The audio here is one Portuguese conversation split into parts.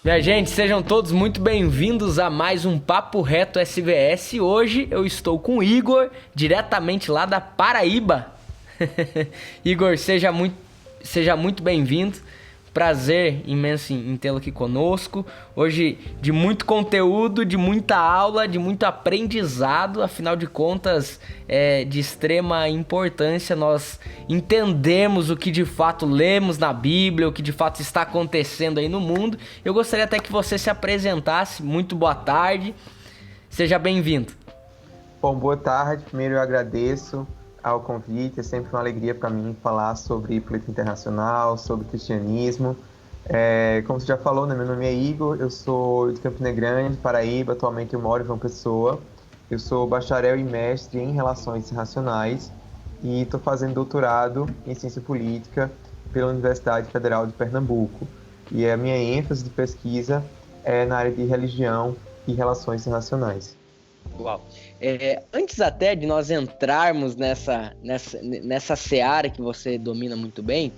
Minha gente, sejam todos muito bem-vindos a mais um Papo Reto SVS. Hoje eu estou com o Igor, diretamente lá da Paraíba. Igor, seja muito bem-vindo. Prazer imenso em tê-lo aqui conosco. Hoje de muito conteúdo, de muita aula, de muito aprendizado. Afinal de contas, é de extrema importância nós entendermos o que de fato lemos na Bíblia, o que de fato está acontecendo aí no mundo. Eu gostaria até que você se apresentasse. Muito boa tarde. Seja bem-vindo. Bom, boa tarde. Primeiro eu agradeço ao convite. É sempre uma alegria para mim falar sobre política internacional, sobre cristianismo. Como você já falou, né, meu nome é Igor, eu sou de Campina Grande, Paraíba, atualmente eu moro em João Pessoa. Eu sou bacharel e mestre em Relações Internacionais e estou fazendo doutorado em Ciência Política pela Universidade Federal de Pernambuco. E a minha ênfase de pesquisa é na área de religião e relações internacionais. Uau. Antes até de nós entrarmos nessa seara que você domina muito bem,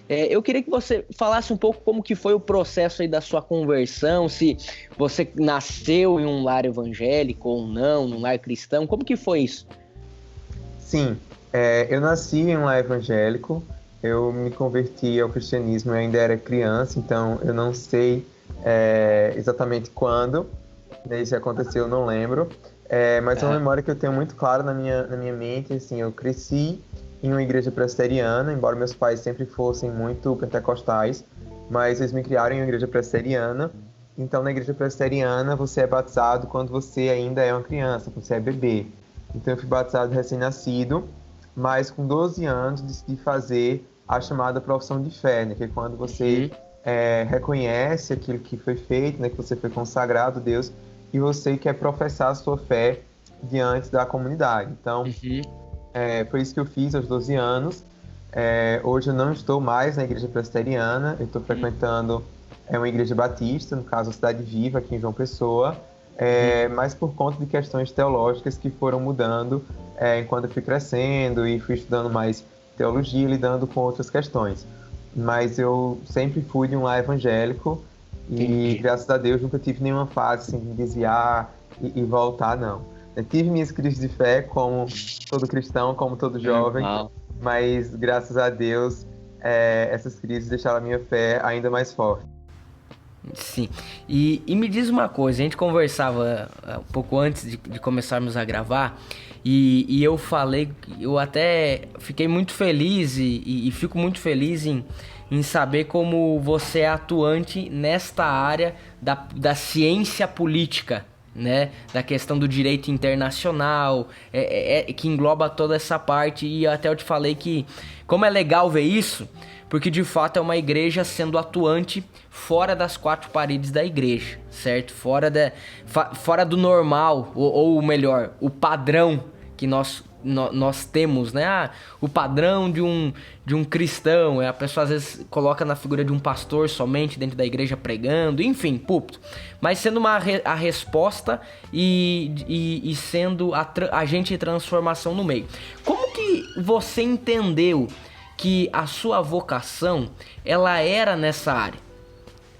eu queria que você falasse um pouco como que foi o processo aí da sua conversão, se você nasceu em um lar evangélico ou não, num lar cristão, como que foi isso? Sim, eu nasci em um lar evangélico, eu me converti ao cristianismo, eu ainda era criança, então eu não sei exatamente quando isso aconteceu, eu não lembro. Mas é uma memória que eu tenho muito clara na minha mente. Assim, eu cresci em uma igreja presbiteriana, embora meus pais sempre fossem muito pentecostais, mas eles me criaram em uma igreja presbiteriana. Então, na igreja presbiteriana, você é batizado quando você ainda é uma criança, quando você é bebê. Então, eu fui batizado recém-nascido, mas com 12 anos decidi fazer a chamada profissão de fé, né? Que é quando você reconhece aquilo que foi feito, né? Que você foi consagrado a Deus, e você quer professar a sua fé diante da comunidade. Então, foi isso que eu fiz aos 12 anos. Hoje eu não estou mais na igreja presbiteriana, eu estou frequentando uma igreja batista, no caso a Cidade Viva, aqui em João Pessoa, mas por conta de questões teológicas que foram mudando enquanto eu fui crescendo e fui estudando mais teologia, lidando com outras questões. Mas eu sempre fui de um lar evangélico, e graças a Deus nunca tive nenhuma fase assim, de desviar e voltar, não. Eu tive minhas crises de fé, como todo cristão, como todo jovem, mas graças a Deus essas crises deixaram a minha fé ainda mais forte. Sim, e me diz uma coisa, a gente conversava um pouco antes de começarmos a gravar, e eu falei, eu até fiquei muito feliz e fico muito feliz em saber como você é atuante nesta área da ciência política, né? Da questão do direito internacional, que engloba toda essa parte. E até eu te falei que como é legal ver isso, porque de fato é uma igreja sendo atuante fora das quatro paredes da igreja, certo? Fora do normal, ou melhor, o padrão que nós temos, né? O padrão de um cristão, a pessoa às vezes coloca na figura de um pastor somente dentro da igreja pregando, enfim, púlpito, mas sendo a resposta e sendo agente de transformação no meio. Como que você entendeu que a sua vocação, ela era nessa área?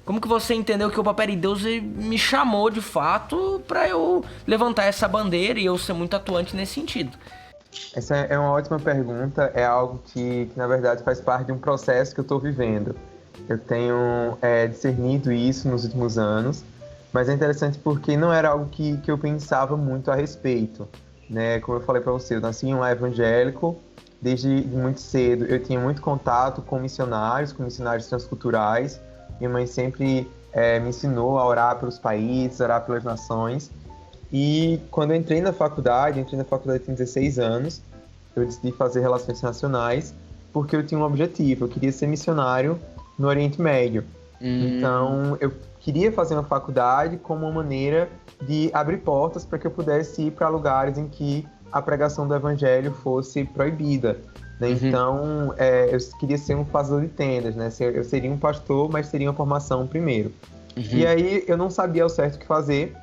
Como que você entendeu que o papai de Deus me chamou de fato para eu levantar essa bandeira e eu ser muito atuante nesse sentido? Essa é uma ótima pergunta, é algo que na verdade faz parte de um processo que eu estou vivendo. Eu tenho discernido isso nos últimos anos, mas é interessante porque não era algo que eu pensava muito a respeito, né? Como eu falei para você, eu nasci em um lar evangélico, desde muito cedo eu tinha muito contato com missionários transculturais. Minha mãe sempre me ensinou a orar pelos países, orar pelas nações. E quando eu entrei na faculdade com 16 anos, eu decidi fazer Relações Internacionais porque eu tinha um objetivo, eu queria ser missionário no Oriente Médio. Então, eu queria fazer uma faculdade como uma maneira de abrir portas para que eu pudesse ir para lugares em que a pregação do Evangelho fosse proibida, né? Então, eu queria ser um fazedor de tendas, né? Eu seria um pastor, mas seria uma formação primeiro. E aí, eu não sabia ao certo o que fazer,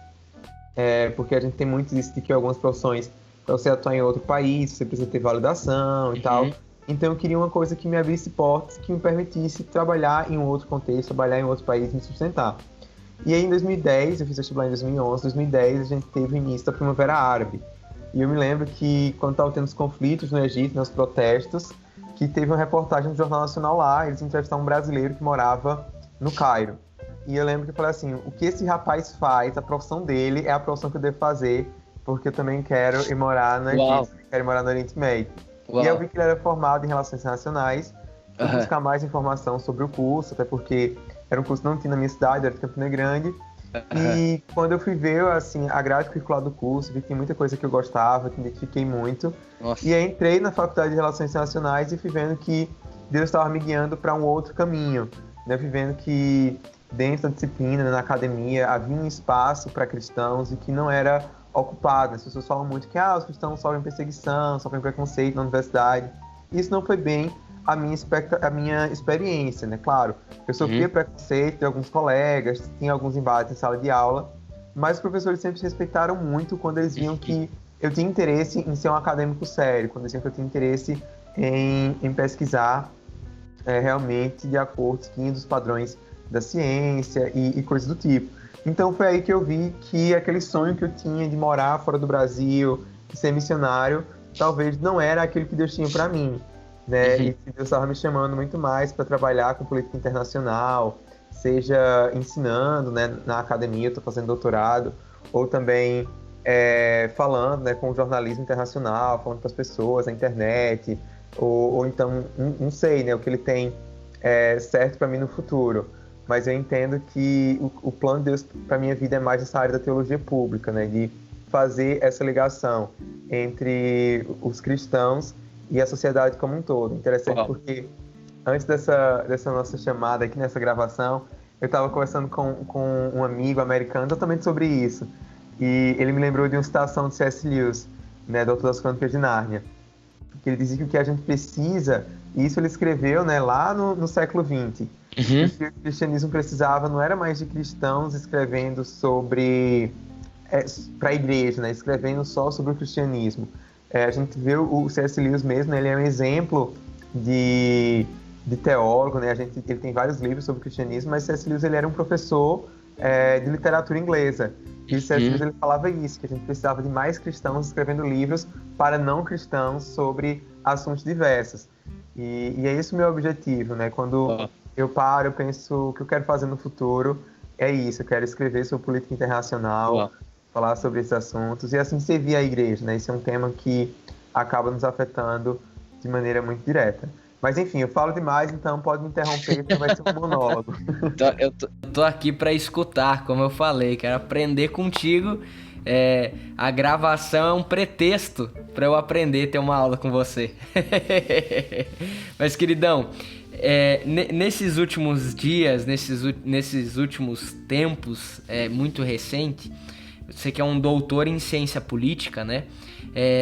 porque a gente tem muito isso de que algumas profissões, para você atuar em outro país, você precisa ter validação e tal. Então eu queria uma coisa que me abrisse portas, que me permitisse trabalhar em um outro contexto, trabalhar em outro país, me sustentar. E aí em 2010, eu fiz vestibular em 2011, 2010 a gente teve o início da Primavera Árabe. E eu me lembro que quando estavam tendo os conflitos no Egito, nos protestos, que teve uma reportagem do Jornal Nacional lá, eles entrevistaram um brasileiro que morava no Cairo. E eu lembro que eu falei assim, o que esse rapaz faz, a profissão dele é a profissão que eu devo fazer, porque eu também quero ir morar no Egito, quero ir morar no Oriente Médio. Uau. E eu vi que ele era formado em Relações Internacionais, fui Aham. buscar mais informação sobre o curso, até porque era um curso que não tinha na minha cidade, era de Campina Grande. E quando eu fui ver, assim, a grade curricular do curso, vi que tem muita coisa que eu gostava, que me identifiquei muito. Nossa. E aí entrei na Faculdade de Relações Internacionais e fui vendo que Deus estava me guiando para um outro caminho. Né? Fui vendo que dentro da disciplina, na academia, havia um espaço para cristãos e que não era ocupado. As pessoas falam muito que os cristãos sofrem perseguição, sofrem preconceito na universidade. Isso não foi bem a minha experiência, né? Claro, eu sofria preconceito de alguns colegas, tinha alguns embates em sala de aula, mas os professores sempre se respeitaram muito quando eles viam que eu tinha interesse em ser um acadêmico sério, quando eles viam que eu tinha interesse em pesquisar realmente de acordo com os padrões da ciência e coisas do tipo. Então foi aí que eu vi que aquele sonho que eu tinha de morar fora do Brasil, de ser missionário, talvez não era aquilo que Deus tinha para mim. Né? E que Deus estava me chamando muito mais para trabalhar com política internacional, seja ensinando, né, na academia, estou fazendo doutorado, ou também falando, né, com o jornalismo internacional, falando para as pessoas na internet, ou então, não sei, né, o que ele tem certo para mim no futuro. Mas eu entendo que o plano de Deus para minha vida é mais essa área da teologia pública, né, de fazer essa ligação entre os cristãos e a sociedade como um todo. Interessante porque antes dessa nossa chamada aqui, nessa gravação, eu estava conversando com um amigo americano exatamente sobre isso. E ele me lembrou de uma citação de C.S. Lewis, né, do Autor das Crônicas de Nárnia, que ele dizia que o que a gente precisa, e isso ele escreveu, né, lá no século XX, o que o cristianismo precisava não era mais de cristãos escrevendo sobre para a igreja, né, escrevendo só sobre o cristianismo. A gente vê o C.S. Lewis mesmo, né, ele é um exemplo de teólogo, né, ele tem vários livros sobre o cristianismo, mas C.S. Lewis ele era um professor de literatura inglesa. E o C.S. Lewis ele falava isso, que a gente precisava de mais cristãos escrevendo livros para não cristãos sobre assuntos diversos. E é esse o meu objetivo, né? Quando eu penso o que eu quero fazer no futuro, é isso, eu quero escrever sobre política internacional, falar sobre esses assuntos e assim servir a igreja, né? Esse é um tema que acaba nos afetando de maneira muito direta. Mas enfim, eu falo demais, então pode me interromper, porque vai ser um monólogo. Eu tô aqui para escutar, como eu falei, quero aprender contigo. A gravação é um pretexto para eu aprender a ter uma aula com você. Mas, queridão, nesses últimos dias, nesses últimos tempos, muito recente, você que é um doutor em ciência política, né?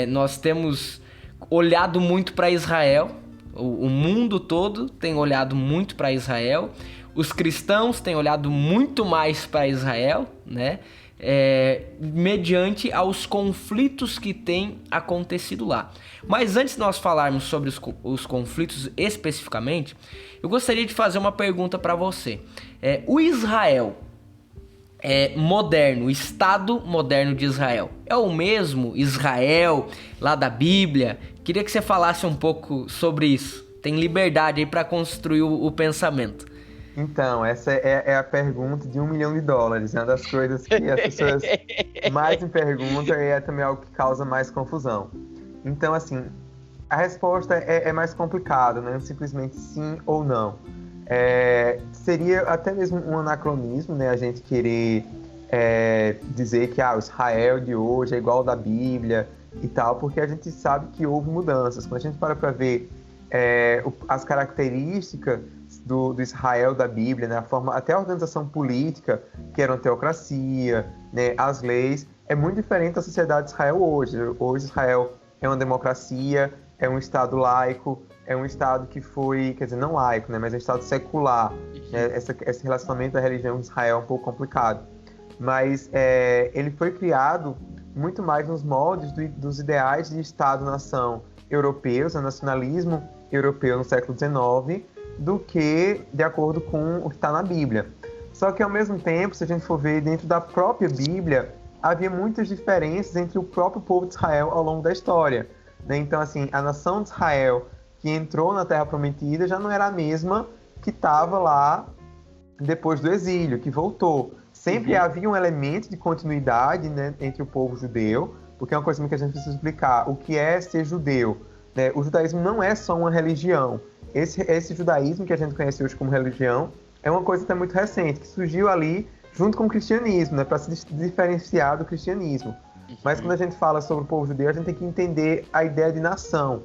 Nós temos olhado muito para Israel, o mundo todo tem olhado muito para Israel, os cristãos têm olhado muito mais para Israel, né? Mediante aos conflitos que têm acontecido lá. Mas antes de nós falarmos sobre os conflitos especificamente, eu gostaria de fazer uma pergunta para você. O Israel moderno, o Estado moderno de Israel, é o mesmo Israel lá da Bíblia? Queria que você falasse um pouco sobre isso. Tem liberdade aí para construir o pensamento. Então, essa é a pergunta de $1 milhão. É uma das coisas que as pessoas mais me perguntam e é também algo que causa mais confusão. Então, assim, a resposta é mais complicada, não é simplesmente sim ou não. Seria até mesmo um anacronismo, né, a gente querer dizer que o Israel de hoje é igual ao da Bíblia e tal, porque a gente sabe que houve mudanças. Quando a gente para ver as características do Israel da Bíblia, né, a forma, até a organização política, que era uma teocracia, né, as leis, é muito diferente da sociedade de Israel hoje. Hoje Israel é uma democracia, é um Estado laico, é um Estado que foi, quer dizer, não laico, né, mas é um Estado secular. Né, esse relacionamento da religião de Israel é um pouco complicado. Mas ele foi criado muito mais nos moldes dos ideais de Estado-nação europeus, o nacionalismo europeu no século XIX, do que de acordo com o que está na Bíblia. Só que, ao mesmo tempo, se a gente for ver dentro da própria Bíblia, havia muitas diferenças entre o próprio povo de Israel ao longo da história, né? Então, assim, a nação de Israel que entrou na Terra Prometida já não era a mesma que estava lá depois do exílio, que voltou. Sempre havia um elemento de continuidade, né, entre o povo judeu, porque é uma coisa que a gente precisa explicar. O que é ser judeu? Né? O judaísmo não é só uma religião. Esse judaísmo que a gente conhece hoje como religião é uma coisa até muito recente, que surgiu ali junto com o cristianismo, né, para se diferenciar do cristianismo. Mas quando a gente fala sobre o povo judeu, a gente tem que entender a ideia de nação.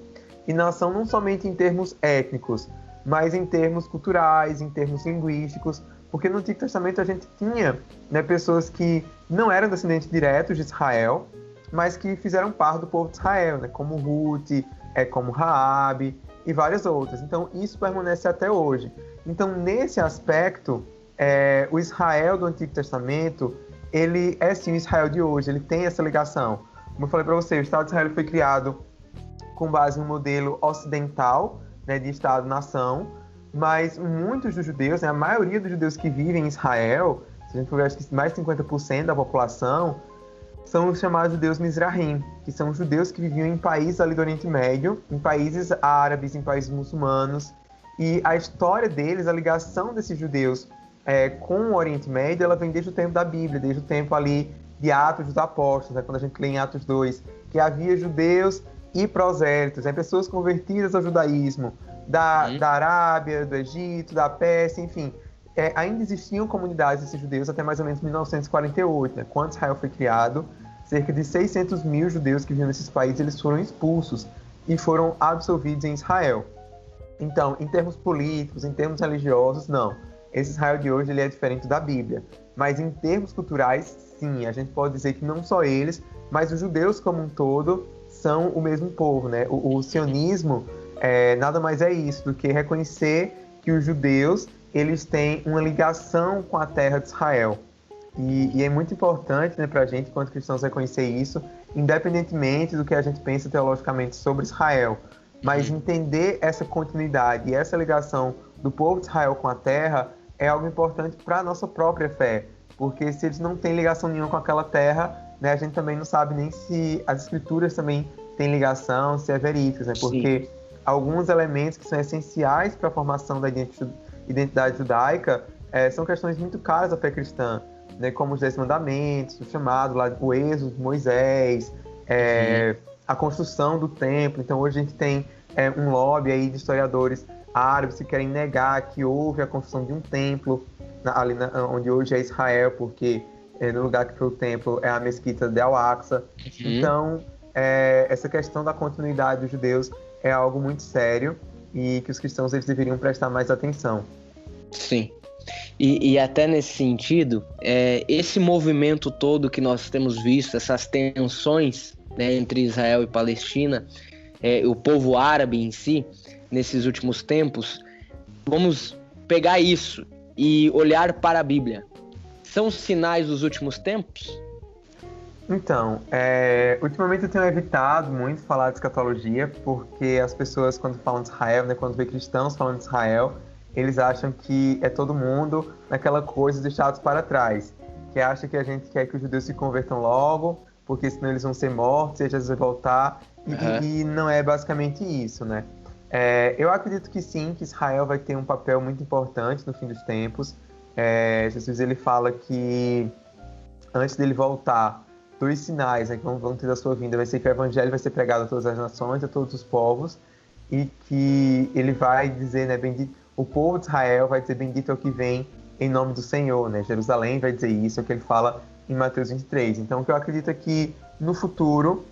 E nação não somente em termos étnicos, mas em termos culturais, em termos linguísticos, porque no Antigo Testamento a gente tinha, né, pessoas que não eram descendentes diretos de Israel, mas que fizeram parte do povo de Israel, né, como Ruth, como Raabe e várias outras. Então isso permanece até hoje. Então nesse aspecto, o Israel do Antigo Testamento, ele é sim o Israel de hoje, ele tem essa ligação. Como eu falei para você, o Estado de Israel foi criado com base no modelo ocidental, né, de Estado-nação, mas muitos dos judeus, né, a maioria dos judeus que vivem em Israel, se a gente for ver, acho que mais de 50% da população, são os chamados judeus Mizrahim, que são judeus que viviam em países ali do Oriente Médio, em países árabes, em países muçulmanos, e a história deles, a ligação desses judeus com o Oriente Médio, ela vem desde o tempo da Bíblia, desde o tempo ali de Atos dos Apóstolos, né, quando a gente lê em Atos 2, que havia judeus e prosélitos, pessoas convertidas ao judaísmo, da Arábia, do Egito, da Pérsia, enfim. Ainda existiam comunidades desses judeus até mais ou menos 1948, né? Quando Israel foi criado, cerca de 600 mil judeus que viviam nesses países, eles foram expulsos e foram absolvidos em Israel. Então, em termos políticos, em termos religiosos, não. Esse Israel de hoje ele é diferente da Bíblia. Mas em termos culturais, sim, a gente pode dizer que não só eles, mas os judeus como um todo são o mesmo povo, né? O sionismo nada mais é isso do que reconhecer que os judeus eles têm uma ligação com a terra de Israel. E é muito importante, né, para a gente, enquanto cristãos, reconhecer isso, independentemente do que a gente pensa teologicamente sobre Israel. Mas entender essa continuidade e essa ligação do povo de Israel com a terra é algo importante para a nossa própria fé. Porque se eles não têm ligação nenhuma com aquela terra, né, a gente também não sabe nem se as escrituras também têm ligação, se é verídico, né? Porque alguns elementos que são essenciais para a formação da identidade judaica são questões muito caras à fé cristã, né? Como os 10 mandamentos, o chamado lá, o êxodo de Moisés, a construção do templo. Então hoje a gente tem um lobby aí de historiadores árabes que querem negar que houve a construção de um templo ali onde hoje é Israel, porque no lugar que foi o templo é a mesquita de Al-Aqsa. Então essa questão da continuidade dos judeus é algo muito sério e que os cristãos eles deveriam prestar mais atenção. Sim. E até nesse sentido, esse movimento todo que nós temos visto, essas tensões, né, entre Israel e Palestina, o povo árabe em si, nesses últimos tempos, vamos pegar isso e olhar para a Bíblia. São sinais dos últimos tempos? Então, ultimamente eu tenho evitado muito falar de escatologia, porque as pessoas, quando falam de Israel, né, quando vê cristãos falando de Israel, eles acham que é todo mundo naquela coisa deixados para trás, que acha que a gente quer que os judeus se convertam logo, porque senão eles vão ser mortos e Jesus vai voltar, e não é basicamente isso, né? Eu acredito que sim, que Israel vai ter um papel muito importante no fim dos tempos. Jesus ele fala que antes dele voltar, 2 sinais, né, que vão ter da sua vinda, vai ser que o evangelho vai ser pregado a todas as nações, a todos os povos, e que ele vai dizer, né, bendito, o povo de Israel vai dizer bendito é o que vem em nome do Senhor, né? Jerusalém vai dizer isso, é o que ele fala em Mateus 23. Então, o que eu acredito é que no futuro,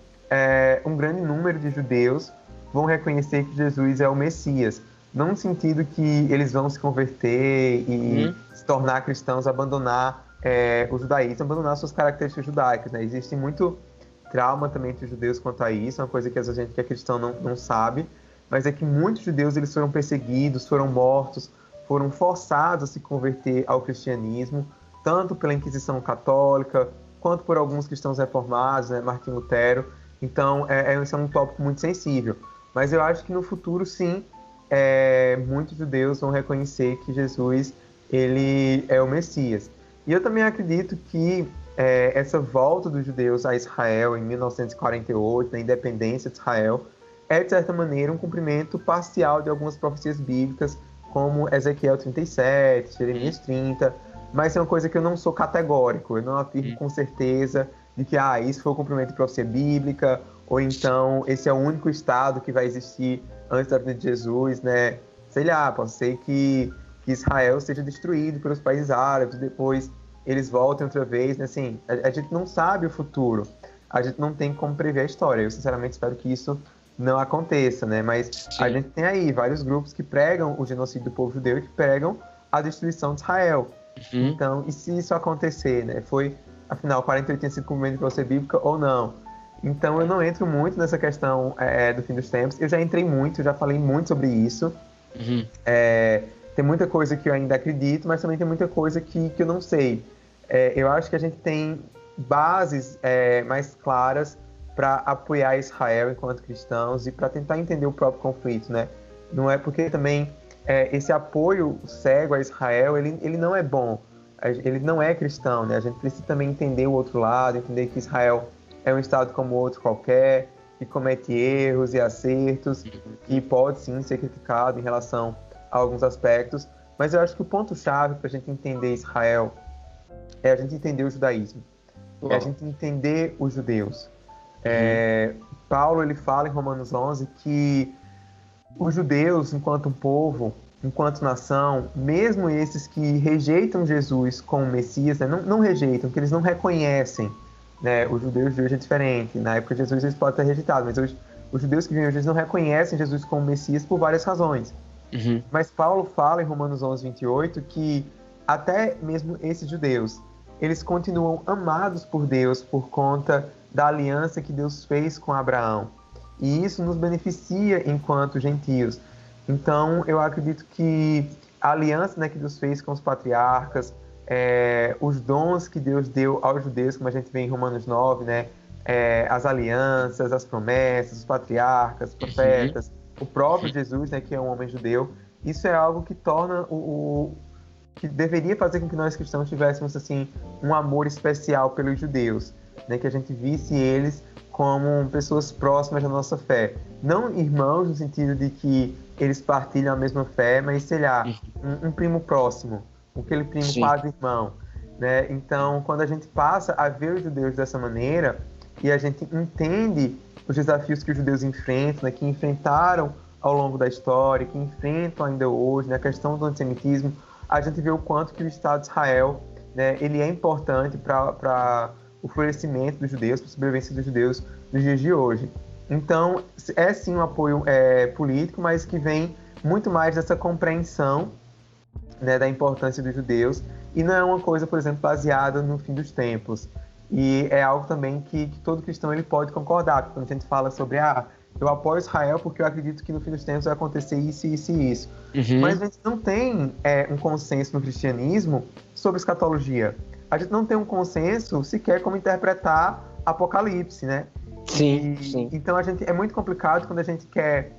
um grande número de judeus vão reconhecer que Jesus é o Messias, não no sentido que eles vão se converter e se tornar cristãos, abandonar o judaísmo, abandonar suas características judaicas, né? Existe muito trauma também entre os judeus quanto a isso, é uma coisa que a gente que é cristão não sabe, mas é que muitos judeus eles foram perseguidos, foram mortos, foram forçados a se converter ao cristianismo, tanto pela Inquisição Católica, quanto por alguns cristãos reformados, né, Martim Lutero. Então, esse é um tópico muito sensível. Mas eu acho que no futuro, sim, muitos judeus vão reconhecer que Jesus ele é o Messias. E eu também acredito que essa volta dos judeus a Israel em 1948, na independência de Israel, é, de certa maneira, um cumprimento parcial de algumas profecias bíblicas, como Ezequiel 37, Jeremias 30, mas é uma coisa que eu não sou categórico, eu não afirmo com certeza de que isso foi o cumprimento de profecia bíblica, ou então esse é o único estado que vai existir antes da vinda de Jesus, né? Sei lá, pode ser que Israel seja destruído pelos países árabes, depois eles voltem outra vez, né? Assim, a gente não sabe o futuro, a gente não tem como prever a história. Eu, sinceramente, espero que isso não aconteça, né? Mas a gente tem aí vários grupos que pregam o genocídio do povo judeu e que pregam a destruição de Israel. Então, e se isso acontecer, né? Foi, afinal, 48 tinha sido cumprimento de profecia bíblica ou não? Então, eu não entro muito nessa questão do fim dos tempos. Eu já entrei muito, já falei muito sobre isso. Tem muita coisa que eu ainda acredito, mas também tem muita coisa que eu não sei. Eu acho que a gente tem bases mais claras para apoiar Israel enquanto cristãos e para tentar entender o próprio conflito, né? Não é porque também esse apoio cego a Israel, ele não é bom. Ele não é cristão, né? A gente precisa também entender o outro lado, entender que Israel é um estado como outro qualquer, que comete erros e acertos, que pode sim ser criticado em relação a alguns aspectos, mas eu acho que o ponto-chave para a gente entender Israel é a gente entender o judaísmo, é a gente entender os judeus. Paulo ele fala em Romanos 11 que os judeus, enquanto um povo, enquanto nação, mesmo esses que rejeitam Jesus como Messias, né, não rejeitam, que eles não reconhecem, né, os judeus de hoje é diferente. Na época de Jesus eles podem ter rejeitado, mas hoje os judeus que vivem hoje eles não reconhecem Jesus como Messias por várias razões. Mas Paulo fala em Romanos 11, 28, que até mesmo esses judeus, eles continuam amados por Deus por conta da aliança que Deus fez com Abraão. E isso nos beneficia enquanto gentios. Então, eu acredito que a aliança, né, que Deus fez com os patriarcas, os dons que Deus deu aos judeus, como a gente vê em Romanos 9, né, as alianças, as promessas, os patriarcas, os profetas, o próprio Jesus, né, que é um homem judeu, isso é algo que torna que deveria fazer com que nós cristãos tivéssemos assim um amor especial pelos judeus, né, que a gente visse eles como pessoas próximas da nossa fé, não irmãos no sentido de que eles partilham a mesma fé, mas sei lá, um primo próximo, aquele primo quase irmão, né? Então, quando a gente passa a ver os judeus dessa maneira e a gente entende os desafios que os judeus enfrentam, né, que enfrentaram ao longo da história, que enfrentam ainda hoje, na questão do antissemitismo, a gente vê o quanto que o Estado de Israel, né, ele é importante para o florescimento dos judeus, para a sobrevivência dos judeus nos dias de hoje. Então, é sim um apoio político, mas que vem muito mais dessa compreensão, né, da importância dos judeus, e não é uma coisa, por exemplo, baseada no fim dos tempos. E é algo também que todo cristão ele pode concordar, quando a gente fala sobre eu apoio Israel porque eu acredito que no fim dos tempos vai acontecer isso, isso e isso. Mas a gente não tem um consenso no cristianismo sobre escatologia. A gente não tem um consenso sequer como interpretar Apocalipse, né? Sim. Então é muito complicado quando a gente quer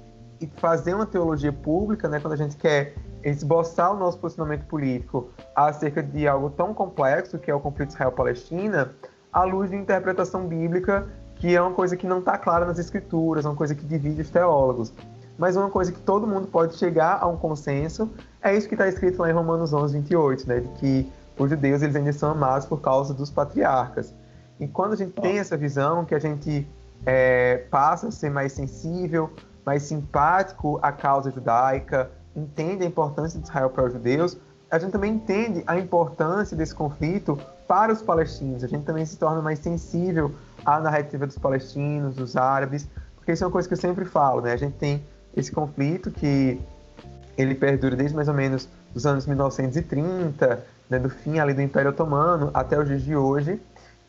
fazer uma teologia pública, né? Quando a gente quer esboçar o nosso posicionamento político acerca de algo tão complexo que é o conflito Israel-Palestina, à luz de interpretação bíblica, que é uma coisa que não está clara nas escrituras, uma coisa que divide os teólogos. Mas uma coisa que todo mundo pode chegar a um consenso é isso que está escrito lá em Romanos 11, 28, né? De que os judeus eles ainda são amados por causa dos patriarcas. E quando a gente tem essa visão, que a gente passa a ser mais sensível, mais simpático à causa judaica, entende a importância de Israel para os judeus, a gente também entende a importância desse conflito para os palestinos. A gente também se torna mais sensível à narrativa dos palestinos, dos árabes, porque isso é uma coisa que eu sempre falo, né? A gente tem esse conflito que ele perdura desde mais ou menos dos anos 1930, né, do fim ali do Império Otomano até os dias de hoje.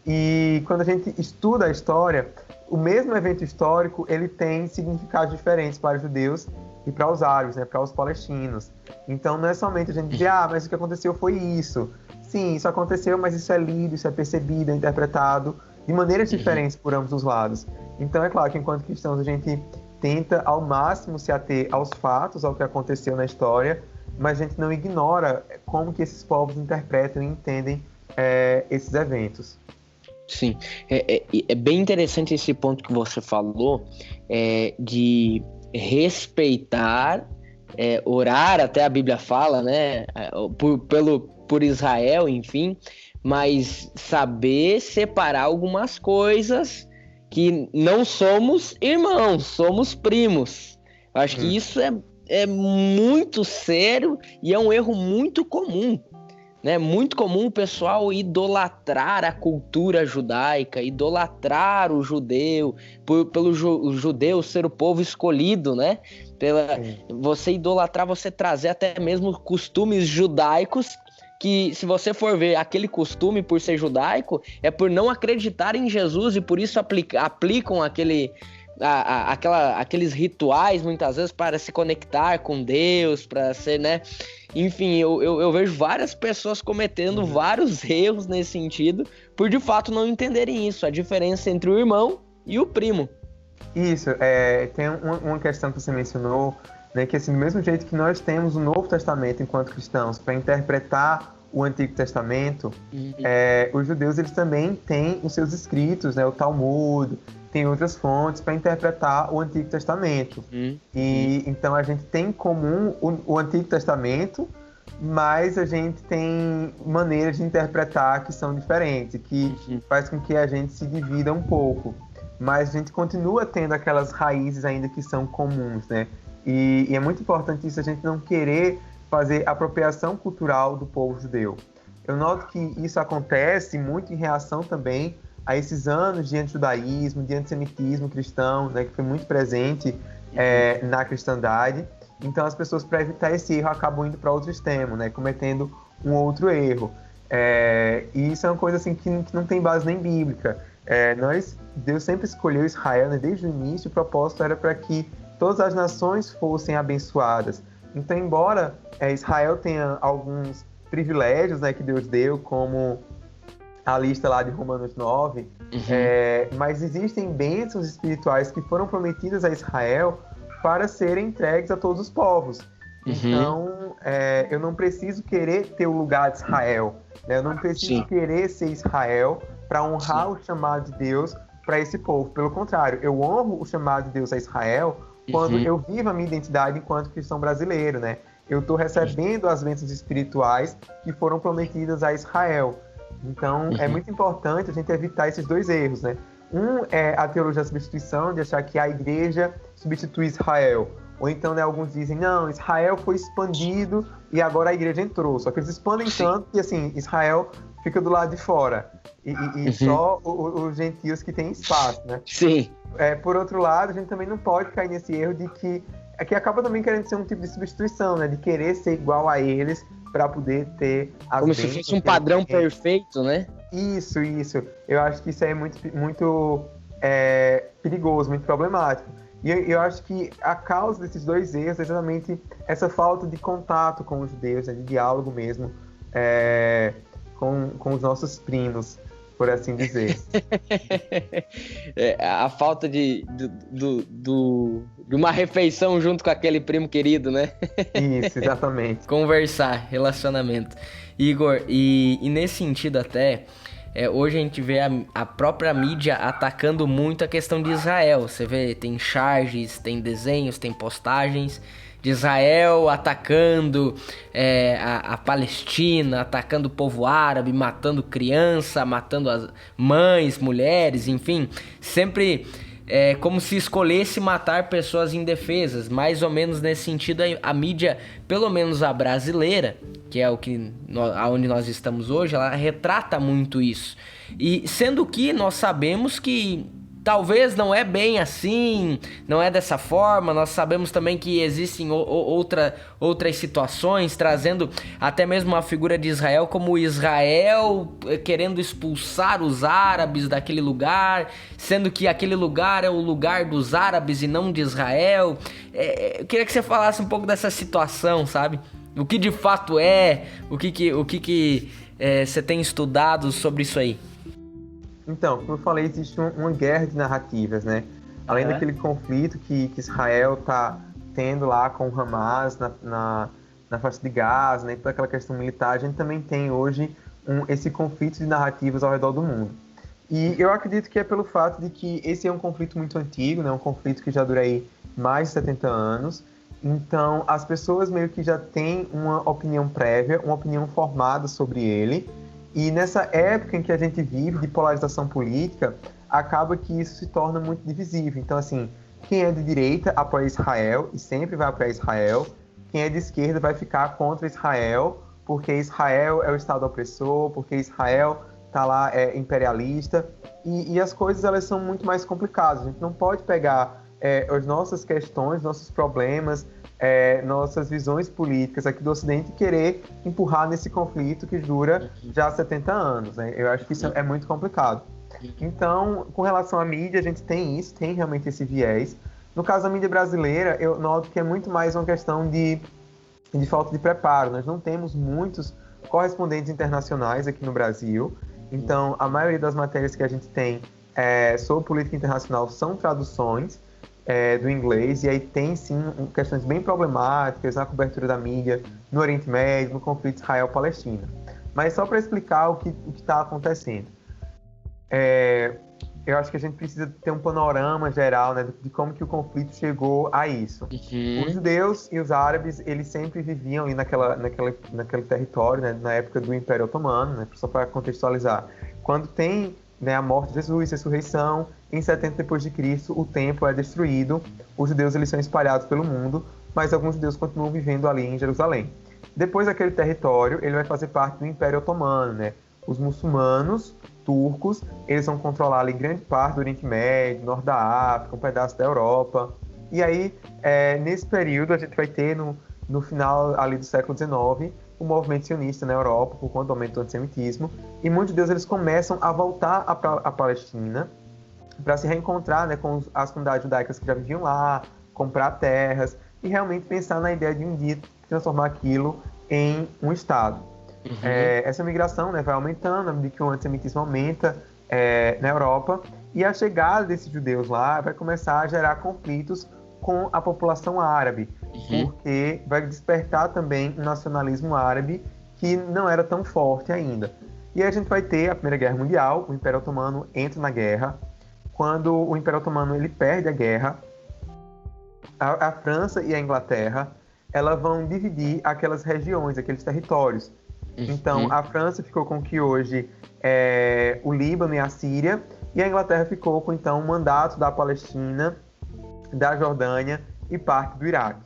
E quando a gente estuda a história, o mesmo evento histórico ele tem significados diferentes para os judeus e para os árabes, né, para os palestinos. Então não é somente a gente dizer, mas o que aconteceu foi isso. Sim, isso aconteceu, mas isso é lido, isso é percebido, é interpretado de maneiras diferentes por ambos os lados. Então é claro que enquanto cristãos a gente tenta ao máximo se ater aos fatos, ao que aconteceu na história, mas a gente não ignora como que esses povos interpretam e entendem esses eventos. Sim, é bem interessante esse ponto que você falou, de respeitar, orar, até a Bíblia fala, né, por Israel, enfim, mas saber separar algumas coisas, que não somos irmãos, somos primos. Eu acho que isso é muito sério e é um erro muito comum. Né? Muito comum o pessoal idolatrar a cultura judaica, idolatrar o judeu, pelo judeu ser o povo escolhido, né? Você idolatrar, você trazer até mesmo costumes judaicos, que se você for ver aquele costume por ser judaico, é por não acreditar em Jesus e por isso aplicam aqueles rituais muitas vezes para se conectar com Deus, para ser, né? Enfim, eu vejo várias pessoas cometendo vários erros nesse sentido, por de fato não entenderem isso, a diferença entre o irmão e o primo. Isso, tem uma questão que você mencionou, né, que assim, do mesmo jeito que nós temos o Novo Testamento enquanto cristãos para interpretar o Antigo Testamento, os judeus eles também têm os seus escritos, né, o Talmud, tem outras fontes para interpretar o Antigo Testamento. E então a gente tem em comum o Antigo Testamento, mas a gente tem maneiras de interpretar que são diferentes, que faz com que a gente se divida um pouco. Mas a gente continua tendo aquelas raízes ainda que são comuns, né? E é muito importante isso, a gente não querer fazer apropriação cultural do povo judeu. Eu noto que isso acontece muito em reação também a esses anos de antijudaísmo, de antissemitismo cristão, né, que foi muito presente na cristandade. Então as pessoas, para evitar esse erro, acabam indo para outro extremo, né, cometendo um outro erro. E isso é uma coisa assim, que não tem base nem bíblica. Deus sempre escolheu Israel, né, desde o início. O propósito era para que todas as nações fossem abençoadas. Então, embora Israel tenha alguns privilégios, né, que Deus deu, como a lista lá de Romanos 9, mas existem bênçãos espirituais que foram prometidas a Israel para serem entregues a todos os povos. Então, eu não preciso querer ter o lugar de Israel, né? Eu não preciso querer ser Israel para honrar o chamado de Deus para esse povo. Pelo contrário, eu honro o chamado de Deus a Israel quando eu vivo a minha identidade enquanto cristão brasileiro, né? Eu estou recebendo as bênçãos espirituais que foram prometidas a Israel. Então, é muito importante a gente evitar esses dois erros, né? Um é a teologia da substituição, de achar que a igreja substitui Israel. Ou então, né, alguns dizem, não, Israel foi expandido e agora a igreja entrou. Só que eles expandem tanto que, assim, Israel fica do lado de fora. E só os gentios que têm espaço, né? Sim. Por outro lado, a gente também não pode cair nesse erro de que acaba também querendo ser um tipo de substituição, né? De querer ser igual a eles para poder ter as como se fosse um padrão perfeito, né? Isso. Eu acho que isso é muito perigoso, muito problemático. E eu acho que a causa desses dois erros é exatamente essa falta de contato com os judeus, né? De diálogo mesmo com os nossos primos, por assim dizer. A falta de uma refeição junto com aquele primo querido, né? Isso, exatamente. Conversar, relacionamento. Igor, e nesse sentido até, hoje a gente vê a própria mídia atacando muito a questão de Israel. Você vê, tem charges, tem desenhos, tem postagens de Israel atacando a Palestina, atacando o povo árabe, matando criança, matando as mães, mulheres, enfim, sempre como se escolhesse matar pessoas indefesas. Mais ou menos nesse sentido, a mídia, pelo menos a brasileira, que é aonde nós estamos hoje, ela retrata muito isso. E sendo que nós sabemos que talvez não é bem assim, não é dessa forma. Nós sabemos também que existem outras situações, trazendo até mesmo a figura de Israel como Israel querendo expulsar os árabes daquele lugar, sendo que aquele lugar é o lugar dos árabes e não de Israel. Eu queria que você falasse um pouco dessa situação, sabe? O que de fato o que você tem estudado sobre isso aí? Então, como eu falei, existe uma guerra de narrativas, né? Além daquele conflito que Israel está tendo lá com o Hamas na na faixa de Gaza, né, toda aquela questão militar, a gente também tem hoje esse conflito de narrativas ao redor do mundo. E eu acredito que é pelo fato de que esse é um conflito muito antigo, né, um conflito que já dura aí mais de 70 anos, então as pessoas meio que já têm uma opinião prévia, uma opinião formada sobre ele, e nessa época em que a gente vive de polarização política, acaba que isso se torna muito divisível. Então, assim, quem é de direita apoia Israel e sempre vai apoiar Israel. Quem é de esquerda vai ficar contra Israel, porque Israel é o Estado opressor, porque Israel está lá, é imperialista. E as coisas, elas são muito mais complicadas. A gente não pode pegar as nossas questões, nossos problemas, nossas visões políticas aqui do Ocidente e querer empurrar nesse conflito que dura já 70 anos. Né? Eu acho que isso é muito complicado. Então, com relação à mídia, a gente tem isso, tem realmente esse viés. No caso da mídia brasileira, eu noto que é muito mais uma questão de falta de preparo. Nós não temos muitos correspondentes internacionais aqui no Brasil. Então, a maioria das matérias que a gente tem sobre política internacional são traduções do inglês. E aí tem, sim, questões bem problemáticas na cobertura da mídia no Oriente Médio, no conflito Israel-Palestina. Mas só para explicar o que está acontecendo. Eu acho que a gente precisa ter um panorama geral, né, de como que o conflito chegou a isso. Os judeus e os árabes, eles sempre viviam ali naquele território, né, na época do Império Otomano, né, só para contextualizar. Quando tem, né, a morte de Jesus, a ressurreição, em 70 depois de Cristo, o templo é destruído, os judeus eles são espalhados pelo mundo, mas alguns judeus continuam vivendo ali em Jerusalém. Depois daquele território, ele vai fazer parte do Império Otomano, né? Os muçulmanos, turcos, eles vão controlar ali grande parte do Oriente Médio, Norte da África, um pedaço da Europa. E aí, nesse período, a gente vai ter, no final ali do século XIX, o movimento sionista na Europa, por conta do aumento do antissemitismo, e muitos judeus eles começam a voltar à Palestina para se reencontrar, né, com as comunidades judaicas que já viviam lá, comprar terras, e realmente pensar na ideia de um dia transformar aquilo em um Estado. Essa migração, né, vai aumentando à medida que o antissemitismo aumenta na Europa, e a chegada desses judeus lá vai começar a gerar conflitos com a população árabe, porque vai despertar também um nacionalismo árabe que não era tão forte ainda. E aí a gente vai ter a Primeira Guerra Mundial, o Império Otomano entra na guerra. Quando o Império Otomano ele perde a guerra, a França e a Inglaterra elas vão dividir aquelas regiões, aqueles territórios. Então, a França ficou com o que hoje é o Líbano e a Síria, e a Inglaterra ficou com, então, o mandato da Palestina, da Jordânia e parte do Iraque.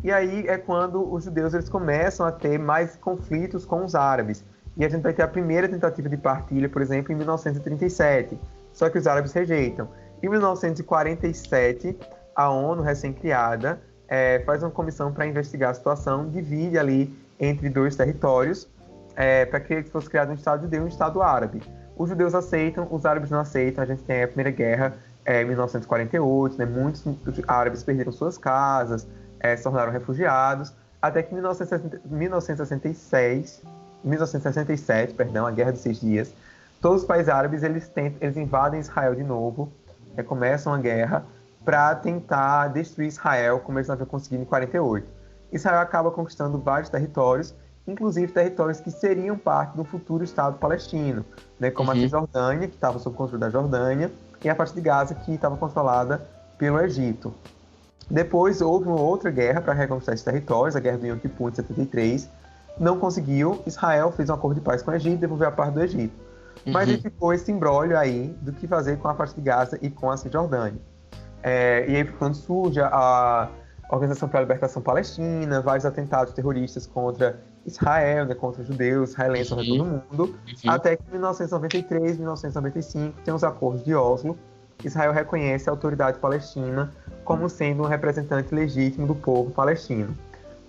E aí é quando os judeus eles começam a ter mais conflitos com os árabes. E a gente vai ter a primeira tentativa de partilha, por exemplo, em 1937. Só que os árabes rejeitam. Em 1947, a ONU, recém-criada, faz uma comissão para investigar a situação, divide ali entre dois territórios, para que fosse criado um Estado judeu e um Estado árabe. Os judeus aceitam, os árabes não aceitam. A gente tem a Primeira Guerra em 1948, né? Muitos árabes perderam suas casas, se tornaram refugiados, até que em 1967, a Guerra dos 6 Dias, todos os países árabes eles invadem Israel de novo, começam a guerra para tentar destruir Israel, como eles haviam conseguido em 48. Israel acaba conquistando vários territórios, inclusive territórios que seriam parte do futuro Estado palestino, né, como a Cisjordânia, que estava sob controle da Jordânia, e a parte de Gaza, que estava controlada pelo Egito. Depois houve uma outra guerra para reconquistar esses territórios, a Guerra do Yom Kippur de 73. Não conseguiu, Israel fez um acordo de paz com o Egito e devolveu a parte do Egito. Mas aí ficou esse imbróglio aí do que fazer com a parte de Gaza e com a Cisjordânia. E aí quando surge a Organização para a Libertação Palestina, vários atentados terroristas contra Israel, né, contra os judeus, israelenses ao redor do mundo, até que em 1993, 1995, tem os acordos de Oslo. Israel reconhece a autoridade palestina como sendo um representante legítimo do povo palestino.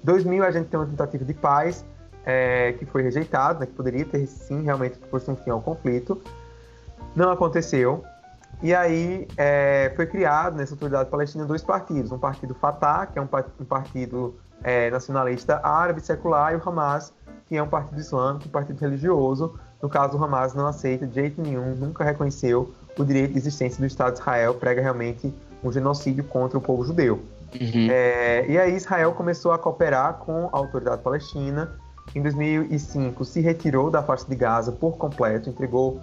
Em 2000, a gente tem uma tentativa de paz que foi rejeitada, né, que poderia ter, sim, realmente posto um fim ao conflito. Não aconteceu. E aí foi criado nessa autoridade palestina 2 partidos. Um partido Fatah, que é um partido nacionalista árabe secular, e o Hamas, que é um partido islâmico, um partido religioso. No caso, o Hamas não aceita de jeito nenhum, nunca reconheceu o direito de existência do Estado de Israel, prega realmente um genocídio contra o povo judeu. Uhum. E aí Israel começou a cooperar com a autoridade palestina. Em 2005 se retirou da faixa de Gaza por completo, entregou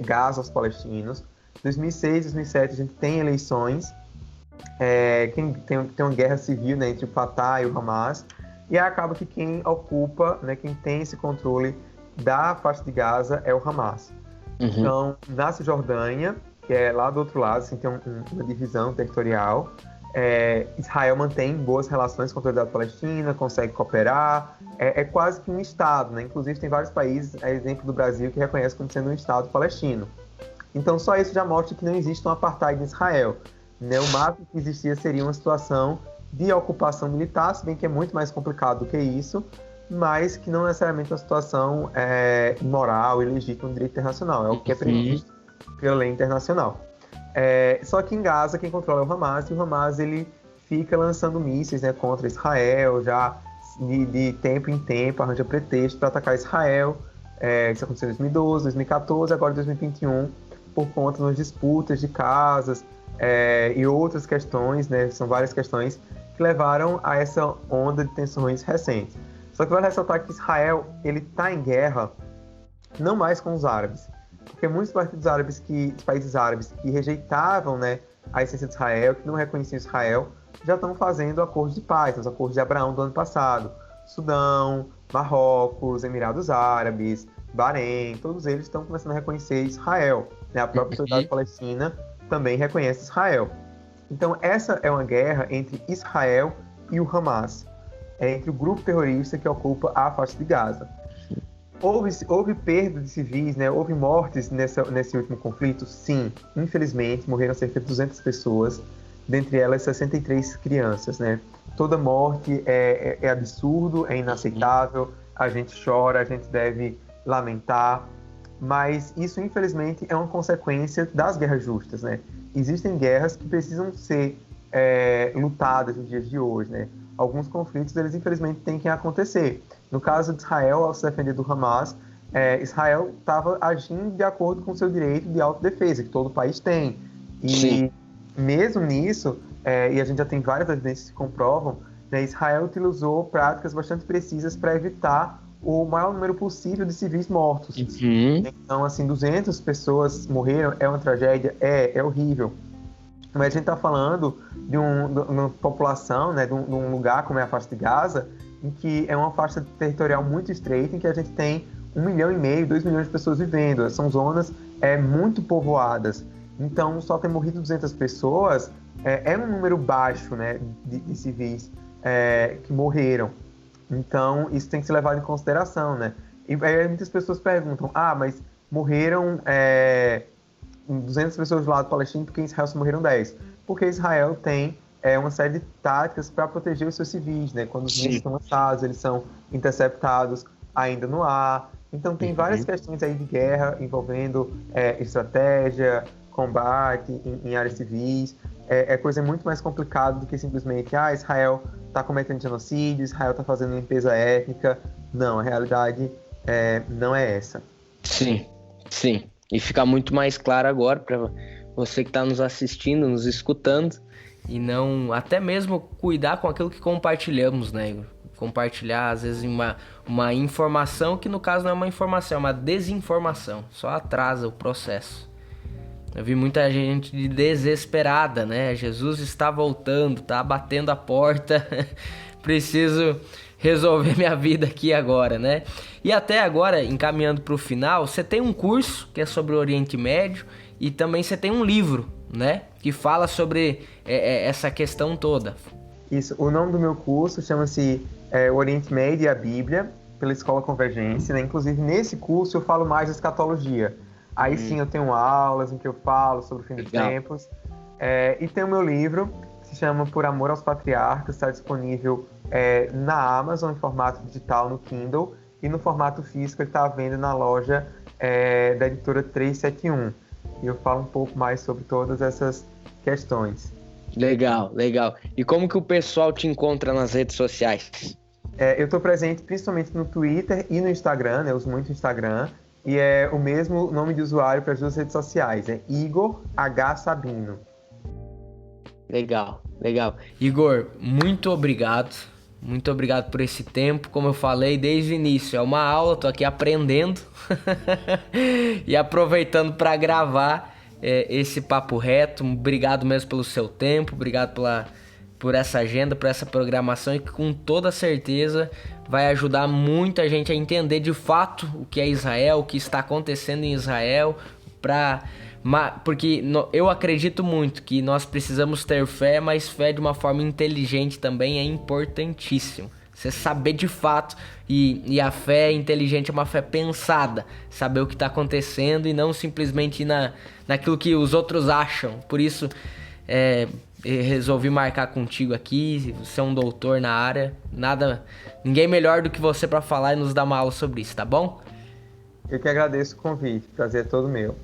Gaza aos palestinos. 2006, 2007 a gente tem eleições, tem uma guerra civil, né, entre o Fatah e o Hamas, e aí acaba que quem ocupa, né, quem tem esse controle da faixa de Gaza é o Hamas. Uhum. Então, na Cisjordânia, que é lá do outro lado, assim, tem uma divisão territorial. Israel mantém boas relações com a autoridade palestina, consegue cooperar, é quase que um Estado, né? Inclusive tem vários países, exemplo do Brasil, que reconhece como sendo um Estado palestino. Então só isso já mostra que não existe um apartheid em Israel, né? O máximo que existia seria uma situação de ocupação militar, se bem que é muito mais complicado do que isso, mas que não necessariamente é uma situação imoral e legítima no direito internacional, é o que é previsto pela lei internacional. Só que em Gaza quem controla é o Hamas, e o Hamas ele fica lançando mísseis, né, contra Israel, já de tempo em tempo arranja pretexto para atacar Israel. Isso aconteceu em 2012, 2014, agora em 2021, por conta das disputas de casas e outras questões, né, são várias questões que levaram a essa onda de tensões recentes. Só que vale ressaltar que Israel ele está em guerra não mais com os árabes, porque muitos países árabes que rejeitavam, né, a essência de Israel, que não reconheciam Israel, já estão fazendo acordos de paz, os acordos de Abraão do ano passado. Sudão, Marrocos, Emirados Árabes, Bahrein, todos eles estão começando a reconhecer Israel, né? A própria sociedade palestina também reconhece Israel. Então essa é uma guerra entre Israel e o Hamas, entre o grupo terrorista que ocupa a faixa de Gaza. Houve perda de civis, né? Houve mortes nesse último conflito? Sim, infelizmente, morreram cerca de 200 pessoas, dentre elas 63 crianças, né? Toda morte é absurdo, é inaceitável, a gente chora, a gente deve lamentar, mas isso, infelizmente, é uma consequência das guerras justas, né? Existem guerras que precisam ser lutadas nos dias de hoje, né? Alguns conflitos, eles infelizmente têm que acontecer. No caso de Israel, ao se defender do Hamas, Israel estava agindo de acordo com o seu direito de autodefesa, que todo país tem. E Sim. Mesmo nisso, e a gente já tem várias evidências que comprovam, né, Israel utilizou práticas bastante precisas para evitar o maior número possível de civis mortos. Uhum. Então, assim, 200 pessoas morreram, é uma tragédia, é horrível. Mas a gente está falando de uma população, né, de um lugar como é a faixa de Gaza, em que é uma faixa territorial muito estreita, em que a gente tem 1,5 milhão, 2 milhões de pessoas vivendo. São zonas muito povoadas. Então, só ter morrido 200 pessoas é um número baixo, né, de civis que morreram. Então, isso tem que ser levado em consideração, né? E aí muitas pessoas perguntam, mas morreram 200 pessoas do lado palestino, porque em Israel só morreram 10. Porque Israel tem uma série de táticas para proteger os seus civis, né? Quando os mísseis estão lançados, eles são interceptados ainda no ar. Então tem várias questões aí de guerra envolvendo estratégia, combate em áreas civis. É coisa muito mais complicada do que simplesmente Israel está cometendo genocídio, Israel está fazendo limpeza étnica. Não, a realidade não é essa. Sim, sim. E fica muito mais claro agora para você que está nos assistindo, nos escutando, e não até mesmo cuidar com aquilo que compartilhamos, né? Compartilhar, às vezes, uma informação que, no caso, não é uma informação, é uma desinformação. Só atrasa o processo. Eu vi muita gente desesperada, né? Jesus está voltando, está batendo a porta, preciso resolver minha vida aqui agora, né? E até agora, encaminhando para o final, você tem um curso que é sobre o Oriente Médio e também você tem um livro, né? Que fala sobre essa questão toda. Isso, o nome do meu curso chama-se O Oriente Médio e a Bíblia, pela Escola Convergência, né? Inclusive, nesse curso eu falo mais de escatologia. Aí sim eu tenho aulas em que eu falo sobre o fim dos tempos. E tem o meu livro, que se chama Por Amor aos Patriarcas, está disponível na Amazon em formato digital no Kindle, e no formato físico ele está à venda na loja da editora 371. E eu falo um pouco mais sobre todas essas questões. Legal, legal. E como que o pessoal te encontra nas redes sociais? Eu estou presente principalmente no Twitter e no Instagram, né? Eu uso muito o Instagram. E é o mesmo nome de usuário para as duas redes sociais, é Igor H. Sabino. Legal, legal. Igor, muito obrigado. Muito obrigado por esse tempo. Como eu falei desde o início, é uma aula, tô aqui aprendendo e aproveitando para gravar esse papo reto. Obrigado mesmo pelo seu tempo, obrigado por essa agenda, por essa programação e que com toda certeza vai ajudar muita gente a entender de fato o que é Israel, o que está acontecendo em Israel, porque eu acredito muito que nós precisamos ter fé, mas fé de uma forma inteligente também é importantíssimo. Você saber de fato, e a fé inteligente é uma fé pensada, saber o que está acontecendo e não simplesmente ir naquilo que os outros acham. Por isso, resolvi marcar contigo aqui. Você é um doutor na área, ninguém melhor do que você para falar e nos dar uma aula sobre isso, tá bom? Eu que agradeço o convite, prazer é todo meu.